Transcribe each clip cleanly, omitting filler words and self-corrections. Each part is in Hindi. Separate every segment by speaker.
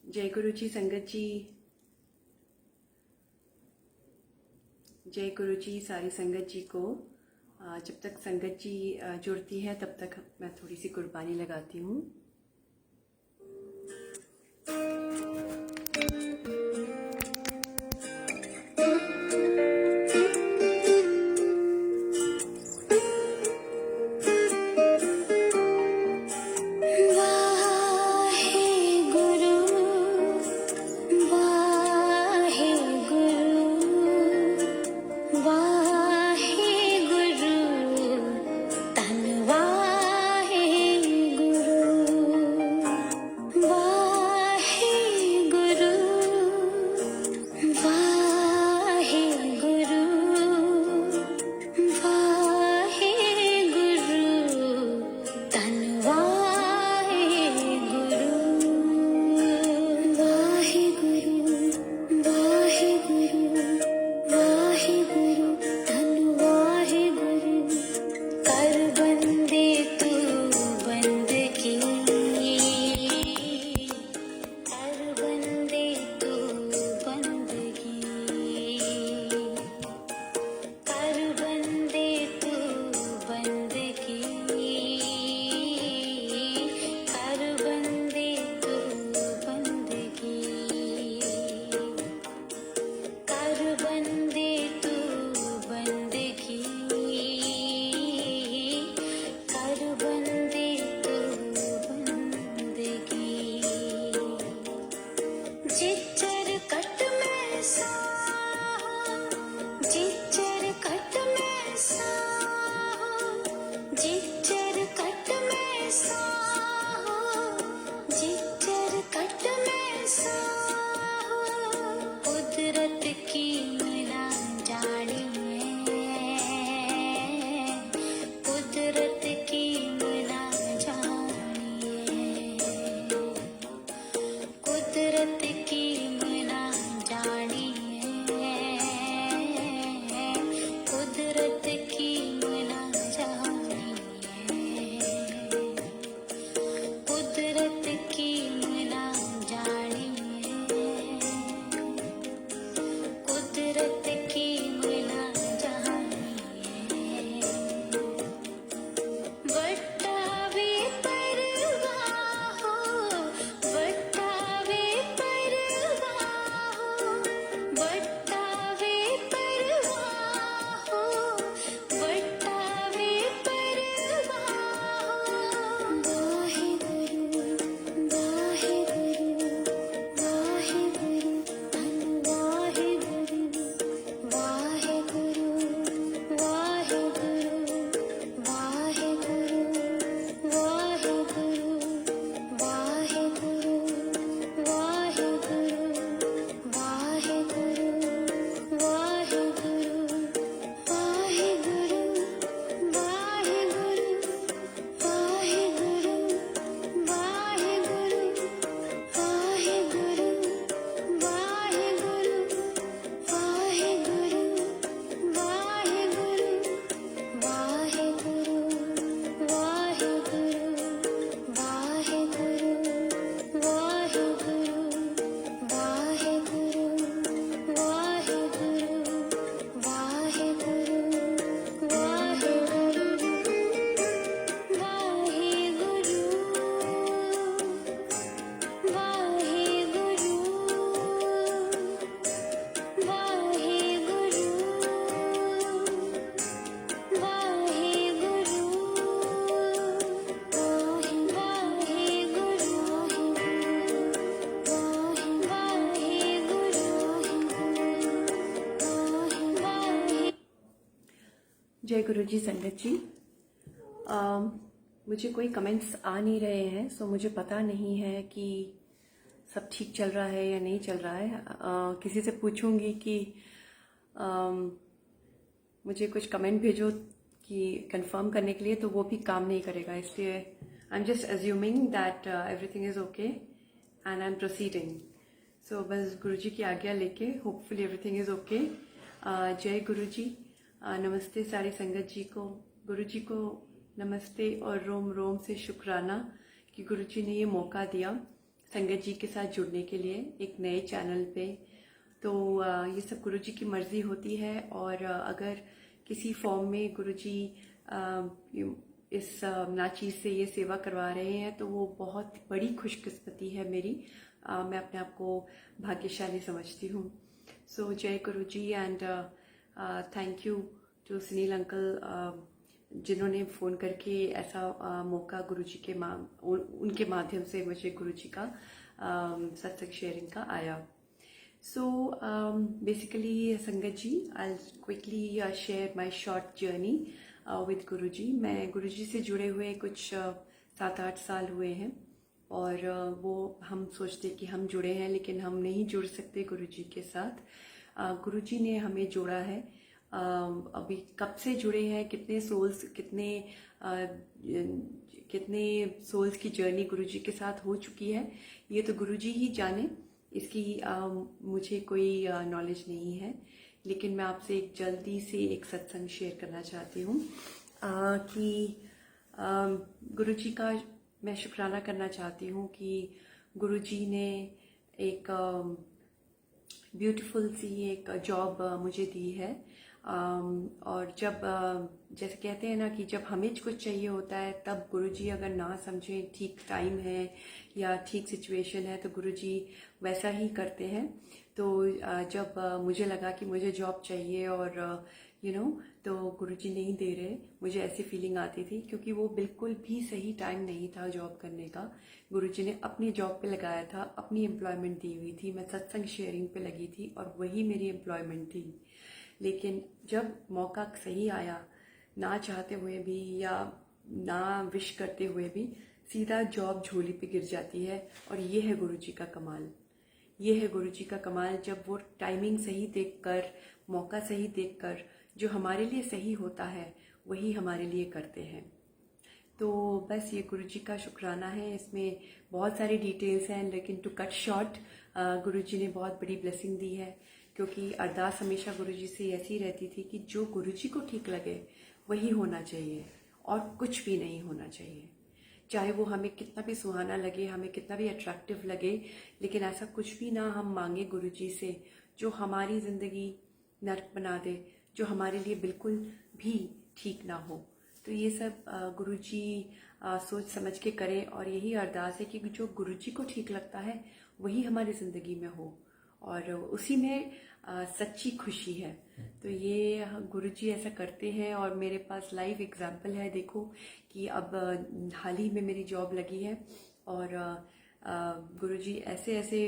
Speaker 1: जय गुरु जी संगत जी, जय गुरु जी सारी संगत जी को। जब तक संगत जी जुड़ती है तब तक मैं थोड़ी सी कुर्बानी लगाती हूँ। जय गुरु जी संगत जी। मुझे कोई कमेंट्स आ नहीं रहे हैं, सो मुझे पता नहीं है कि सब ठीक चल रहा है या नहीं चल रहा है। किसी से पूछूंगी कि मुझे कुछ कमेंट भेजो कि कंफर्म करने के लिए, तो वो भी काम नहीं करेगा। इसलिए I am just assuming that everything is okay and I am proceeding. So बस गुरु जी की आज्ञा लेके होपफुली एवरीथिंग इज़ ओके। जय गुरु जी। नमस्ते सारी संगत जी को। गुरु जी को नमस्ते और रोम रोम से शुक्राना कि गुरु जी ने ये मौका दिया संगत जी के साथ जुड़ने के लिए एक नए चैनल पे। तो ये सब गुरु जी की मर्ज़ी होती है, और अगर किसी फॉर्म में गुरु जी इस नाचीज़ से ये सेवा करवा रहे हैं तो वो बहुत बड़ी खुशकिस्मती है मेरी। मैं अपने आप को भाग्यशाली समझती हूँ। So Jai Guru ji, and thank you to Sunil uncle, जिन्होंने फ़ोन करके ऐसा मौका गुरुजी के उनके माध्यम से मुझे गुरुजी का सत्संग शेयरिंग का आया। So basically Sangat ji, I quickly share my short journey with Guruji. मैं गुरुजी से जुड़े हुए कुछ 7-8 साल हुए हैं, और वो हम सोचते कि हम जुड़े हैं, लेकिन हम नहीं जुड़ सकते गुरुजी के साथ। गुरुजी ने हमें जोड़ा है। अभी कब से जुड़े हैं, कितने सोल्स की जर्नी गुरुजी के साथ हो चुकी है, ये तो गुरुजी ही जाने। इसकी मुझे कोई नॉलेज नहीं है, लेकिन मैं आपसे एक जल्दी से एक सत्संग शेयर करना चाहती हूँ कि गुरुजी का मैं शुक्राना करना चाहती हूँ कि गुरुजी ने एक ब्यूटीफुल सी एक जॉब मुझे दी है। और जब जैसे कहते हैं ना कि जब हमें कुछ चाहिए होता है तब गुरुजी अगर ना समझें ठीक टाइम है या ठीक सिचुएशन है तो गुरुजी वैसा ही करते हैं। तो जब मुझे लगा कि मुझे जॉब चाहिए और तो गुरुजी नहीं दे रहे, मुझे ऐसी फीलिंग आती थी, क्योंकि वो बिल्कुल भी सही टाइम नहीं था जॉब करने का। गुरुजी ने अपनी जॉब पे लगाया था, अपनी एम्प्लॉयमेंट दी हुई थी, मैं सत्संग शेयरिंग पे लगी थी और वही मेरी एम्प्लॉयमेंट थी। लेकिन जब मौका सही आया, ना चाहते हुए भी या ना विश करते हुए भी, सीधा जॉब झोली पे गिर जाती है। और ये है गुरुजी का कमाल, ये है गुरुजी का कमाल। जब वो टाइमिंग सही देखकर, मौका सही देखकर, जो हमारे लिए सही होता है वही हमारे लिए करते हैं। तो बस ये गुरुजी का शुक्राना है। इसमें बहुत सारी डिटेल्स हैं, लेकिन टू कट शॉर्ट, गुरुजी ने बहुत बड़ी ब्लेसिंग दी है। क्योंकि अरदास हमेशा गुरुजी से ऐसी रहती थी कि जो गुरुजी को ठीक लगे वही होना चाहिए और कुछ भी नहीं होना चाहिए। चाहे वो हमें कितना भी सुहाना लगे, हमें कितना भी अट्रैक्टिव लगे, लेकिन ऐसा कुछ भी ना हम मांगे गुरुजी से जो हमारी ज़िंदगी नर्क बना दे, जो हमारे लिए बिल्कुल भी ठीक ना हो। तो ये सब गुरुजी सोच समझ के करें, और यही अरदास है कि जो गुरुजी को ठीक लगता है वही हमारी ज़िंदगी में हो, और उसी में सच्ची खुशी है। तो ये गुरुजी ऐसा करते हैं, और मेरे पास लाइव एग्जाम्पल है। देखो कि अब हाल ही में मेरी जॉब लगी है, और गुरुजी ऐसे ऐसे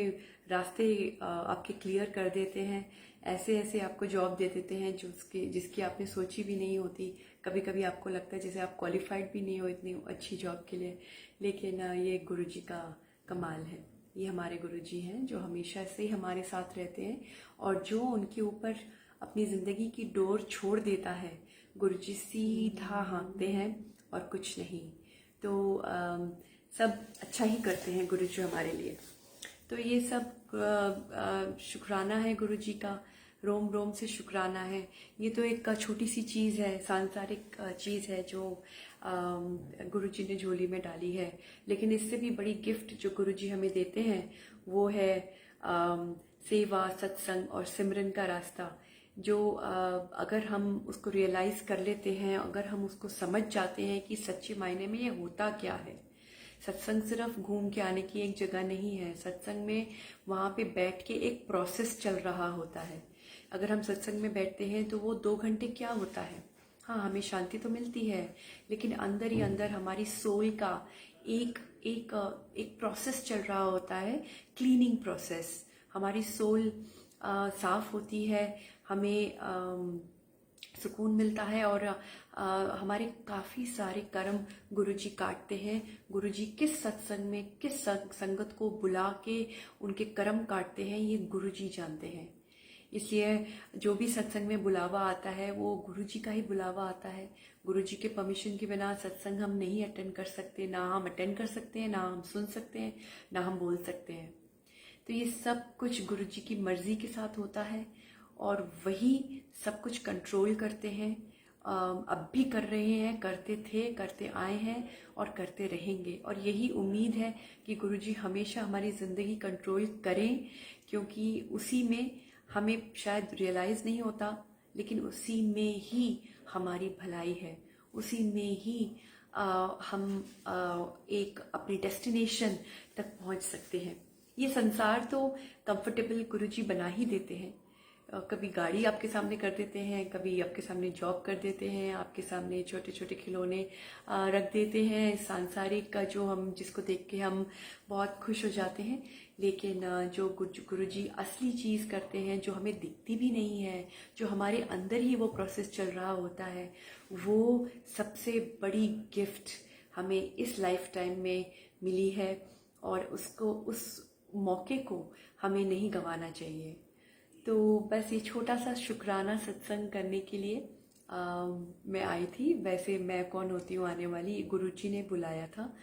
Speaker 1: रास्ते आपके क्लियर कर देते हैं, ऐसे ऐसे आपको जॉब दे देते हैं जिसकी आपने सोची भी नहीं होती। कभी कभी आपको लगता है जैसे आप क्वालिफाइड भी नहीं हो इतनी अच्छी जॉब के लिए, लेकिन ये गुरुजी का कमाल है। ये हमारे गुरुजी हैं जो हमेशा से हमारे साथ रहते हैं, और जो उनके ऊपर अपनी ज़िंदगी की डोर छोड़ देता है, गुरुजी सीधा हाँकते हैं और कुछ नहीं। तो सब अच्छा ही करते हैं गुरुजी हमारे लिए। तो ये सब शुक्राना है गुरुजी का, रोम रोम से शुक्राना है। ये तो एक छोटी सी चीज़ है, सांसारिक चीज़ है जो गुरुजी ने झोली में डाली है, लेकिन इससे भी बड़ी गिफ्ट जो गुरुजी हमें देते हैं वो है सेवा, सत्संग और सिमरन का रास्ता। जो अगर हम उसको रियलाइज़ कर लेते हैं, अगर हम उसको समझ जाते हैं कि सच्चे मायने में ये होता क्या है। सत्संग सिर्फ घूम के आने की एक जगह नहीं है, सत्संग में वहाँ पे बैठ के एक प्रोसेस चल रहा होता है। अगर हम सत्संग में बैठते हैं तो वो 2 घंटे क्या होता है, हाँ हमें शांति तो मिलती है, लेकिन अंदर ही अंदर हमारी सोल का एक एक एक प्रोसेस चल रहा होता है, क्लीनिंग प्रोसेस। हमारी सोल साफ होती है, हमें सुकून मिलता है, और हमारे काफ़ी सारे कर्म गुरुजी काटते हैं। गुरुजी किस सत्संग में किस संगत को बुला के उनके कर्म काटते हैं ये गुरुजी जानते हैं। इसलिए जो भी सत्संग में बुलावा आता है वो गुरुजी का ही बुलावा आता है। गुरुजी के परमिशन के बिना सत्संग हम नहीं अटेंड कर सकते, ना हम अटेंड कर सकते हैं, ना हम सुन सकते हैं, ना हम बोल सकते हैं। तो ये सब कुछ गुरुजी की मर्जी के साथ होता है, और वही सब कुछ कंट्रोल करते हैं। अब भी कर रहे हैं, करते थे, करते आए हैं और करते रहेंगे। और यही उम्मीद है कि गुरुजी हमेशा हमारी ज़िंदगी कंट्रोल करें, क्योंकि उसी में हमें शायद रियलाइज़ नहीं होता, लेकिन उसी में ही हमारी भलाई है, उसी में ही हम एक अपनी डेस्टिनेशन तक पहुंच सकते हैं। ये संसार तो कंफर्टेबल गुरुजी बना ही देते हैं। कभी गाड़ी आपके सामने कर देते हैं, कभी आपके सामने जॉब कर देते हैं, आपके सामने छोटे छोटे खिलौने रख देते हैं सांसारिक का, जो हम जिसको देख के हम बहुत खुश हो जाते हैं। लेकिन जो गुरुजी असली चीज़ करते हैं, जो हमें दिखती भी नहीं है, जो हमारे अंदर ही वो प्रोसेस चल रहा होता है, वो सबसे बड़ी गिफ्ट हमें इस लाइफ टाइम में मिली है। और उसको, उस मौके को हमें नहीं गंवाना चाहिए। तो बस ये छोटा सा शुक्राना सत्संग करने के लिए मैं आई थी। वैसे मैं कौन होती हूँ आने वाली, गुरुजी ने बुलाया था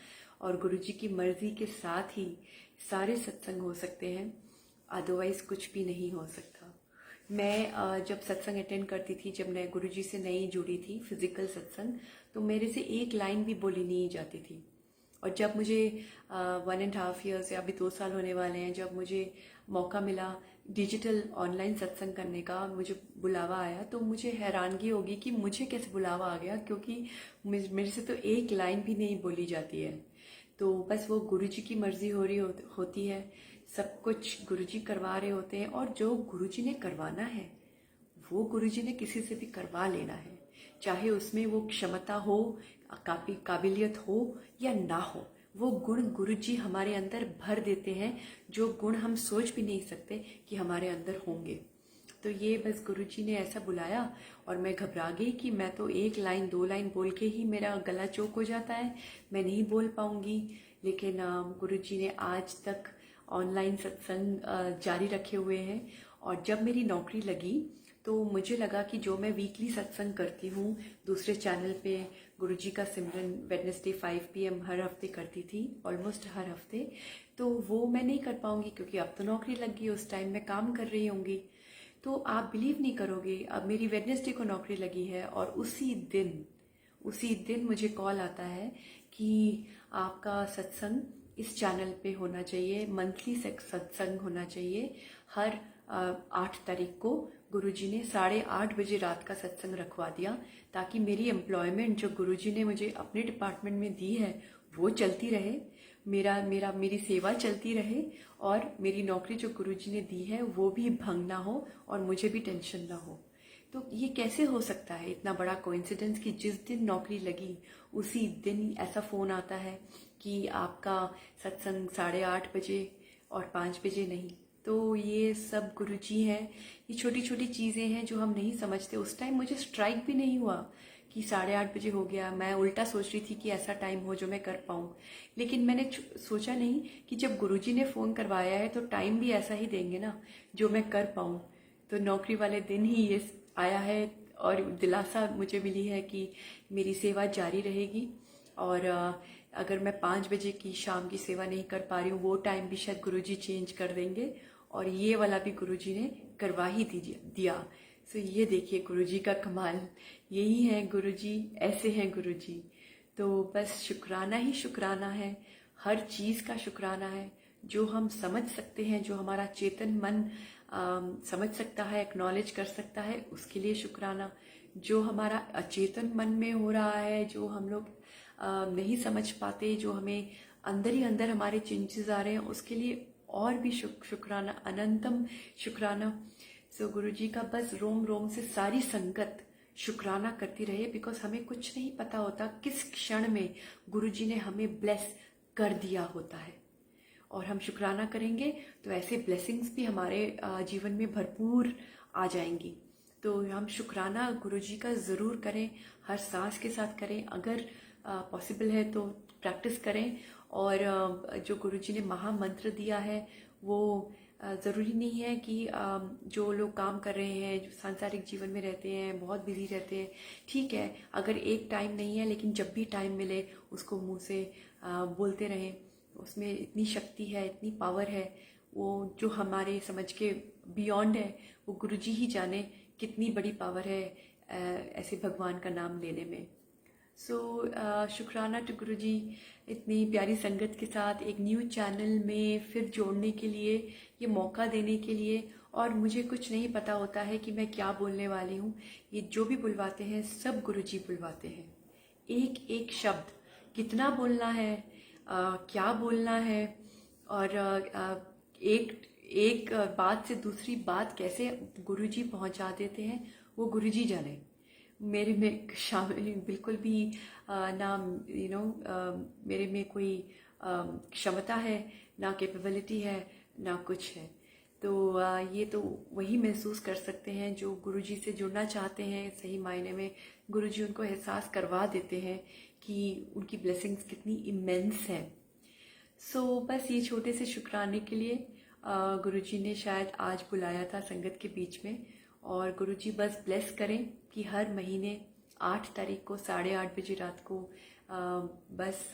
Speaker 1: और गुरुजी की मर्जी के साथ ही सारे सत्संग हो सकते हैं, अदरवाइज कुछ भी नहीं हो सकता। मैं जब सत्संग अटेंड करती थी, जब मैं गुरुजी से नई जुड़ी थी फिजिकल सत्संग, तो मेरे से एक लाइन भी बोली नहीं जाती थी। और जब मुझे 1.5 ईयर्स या अभी 2 साल होने वाले हैं, जब मुझे मौका मिला डिजिटल ऑनलाइन सत्संग करने का, मुझे बुलावा आया, तो मुझे हैरानगी होगी कि मुझे कैसे बुलावा आ गया, क्योंकि मेरे से तो एक लाइन भी नहीं बोली जाती है। तो बस वो गुरुजी की मर्जी हो रही होती है, सब कुछ गुरुजी करवा रहे होते हैं। और जो गुरुजी ने करवाना है वो गुरुजी ने किसी से भी करवा लेना है, चाहे उसमें वो क्षमता हो, काबिलियत हो या ना हो। वो गुण गुरुजी हमारे अंदर भर देते हैं, जो गुण हम सोच भी नहीं सकते कि हमारे अंदर होंगे। तो ये बस गुरुजी ने ऐसा बुलाया और मैं घबरा गई कि मैं तो 1 लाइन 2 लाइन बोल के ही मेरा गला चौक हो जाता है, मैं नहीं बोल पाऊंगी। लेकिन गुरुजी ने आज तक ऑनलाइन सत्संग जारी रखे हुए हैं। और जब मेरी नौकरी लगी तो मुझे लगा कि जो मैं वीकली सत्संग करती हूँ दूसरे चैनल पे, गुरुजी का सिमरन वेडनेसडे 5 PM हर हफ्ते करती थी, ऑलमोस्ट हर हफ्ते, तो वो मैं नहीं कर पाऊंगी, क्योंकि अब तो नौकरी लग गई, उस टाइम मैं काम कर रही होंगी। तो आप बिलीव नहीं करोगे, अब मेरी वेडनेसडे को नौकरी लगी है और उसी दिन मुझे कॉल आता है कि आपका सत्संग इस चैनल पे होना चाहिए, मंथली सत्संग होना चाहिए। हर 8 तारीख को गुरुजी ने 8:30 बजे रात का सत्संग रखवा दिया, ताकि मेरी एम्प्लॉयमेंट जो गुरुजी ने मुझे अपने डिपार्टमेंट में दी है वो चलती रहे, मेरी सेवा चलती रहे, और मेरी नौकरी जो गुरुजी ने दी है वो भी भंग ना हो और मुझे भी टेंशन ना हो। तो ये कैसे हो सकता है, इतना बड़ा कोइंसिडेंस, कि जिस दिन नौकरी लगी उसी दिन ऐसा फ़ोन आता है कि आपका सत्संग 8:30 बजे और 5 बजे नहीं। तो ये सब गुरुजी हैं। ये छोटी छोटी चीज़ें हैं जो हम नहीं समझते। उस टाइम मुझे स्ट्राइक भी नहीं हुआ कि 8:30 बजे हो गया, मैं उल्टा सोच रही थी कि ऐसा टाइम हो जो मैं कर पाऊँ। लेकिन मैंने सोचा नहीं कि जब गुरुजी ने फ़ोन करवाया है तो टाइम भी ऐसा ही देंगे ना जो मैं कर पाऊँ। तो नौकरी वाले दिन ही ये आया है और दिलासा मुझे मिली है कि मेरी सेवा जारी रहेगी। और अगर मैं 5 बजे की शाम की सेवा नहीं कर पा रही हूँ, वो टाइम भी शायद गुरुजी चेंज कर देंगे, और ये वाला भी गुरुजी ने करवा ही दिया। सो ये देखिए गुरुजी का कमाल, यही है गुरुजी, ऐसे हैं गुरुजी। तो बस शुक्राना ही शुक्राना है, हर चीज़ का शुक्राना है। जो हम समझ सकते हैं, जो हमारा चेतन मन समझ सकता है, एक्नॉलेज कर सकता है, उसके लिए शुक्राना। जो हमारा अचेतन मन में हो रहा है, जो हम लोग नहीं समझ पाते, जो हमें अंदर ही अंदर हमारे चेंजेस आ रहे हैं, उसके लिए और भी शुक्राना, अनंतम शुक्राना। सो गुरुजी का बस रोम रोम से सारी संगत शुक्राना करती रहे, बिकॉज हमें कुछ नहीं पता होता किस क्षण में गुरुजी ने हमें ब्लेस कर दिया होता है। और हम शुक्राना करेंगे तो ऐसे ब्लेसिंग्स भी हमारे जीवन में भरपूर आ जाएंगी। तो हम शुक्राना गुरुजी का ज़रूर करें, हर सांस के साथ करें, अगर पॉसिबल है तो प्रैक्टिस करें। और जो गुरुजी ने महामंत्र दिया है वो ज़रूरी नहीं है कि जो लोग काम कर रहे हैं, जो सांसारिक जीवन में रहते हैं, बहुत बिजी रहते हैं, ठीक है, अगर एक टाइम नहीं है, लेकिन जब भी टाइम मिले उसको मुंह से बोलते रहें। उसमें इतनी शक्ति है, इतनी पावर है, वो जो हमारे समझ के बियॉन्ड है, वो गुरुजी ही जाने कितनी बड़ी पावर है ऐसे भगवान का नाम लेने में। सो शुक्राना टू गुरु जी, इतनी प्यारी संगत के साथ एक न्यू चैनल में फिर जोड़ने के लिए, ये मौका देने के लिए। और मुझे कुछ नहीं पता होता है कि मैं क्या बोलने वाली हूँ। ये जो भी बुलवाते हैं सब गुरु जी बुलवाते हैं। एक एक शब्द कितना बोलना है, क्या बोलना है, और एक एक बात से दूसरी बात कैसे गुरुजी पहुंचा देते हैं, वो गुरुजी जाने। मेरे में शामिल बिल्कुल भी ना मेरे में कोई क्षमता है, ना कैपेबिलिटी है, ना कुछ है। तो ये तो वही महसूस कर सकते हैं जो गुरुजी से जुड़ना चाहते हैं। सही मायने में गुरुजी उनको एहसास करवा देते हैं कि उनकी ब्लेसिंग्स कितनी इमेंस हैं। सो बस ये छोटे से शुक्राने के लिए गुरुजी ने शायद आज बुलाया था संगत के बीच में। और गुरुजी बस ब्लेस करें कि हर महीने 8 तारीख को 8:30 बजे रात को बस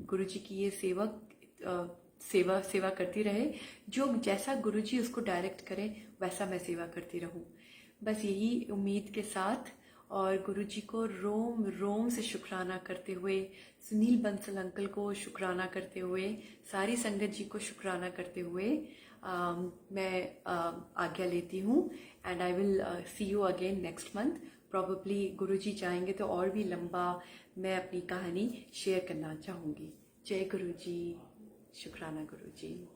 Speaker 1: गुरुजी की ये सेवा करती रहे। जो जैसा गुरुजी उसको डायरेक्ट करें वैसा मैं सेवा करती रहूं। बस यही उम्मीद के साथ और गुरुजी को रोम रोम से शुक्राना करते हुए, सुनील बंसल अंकल को शुक्राना करते हुए, सारी संगत जी को शुक्राना करते हुए मैं आज्ञा लेती हूँ। And I will see you again next month. Probably Guruji चाहेंगे तो और भी लंबा मैं अपनी कहानी शेयर करना चाहूँगी। जय गुरुजी, शुक्राना गुरुजी।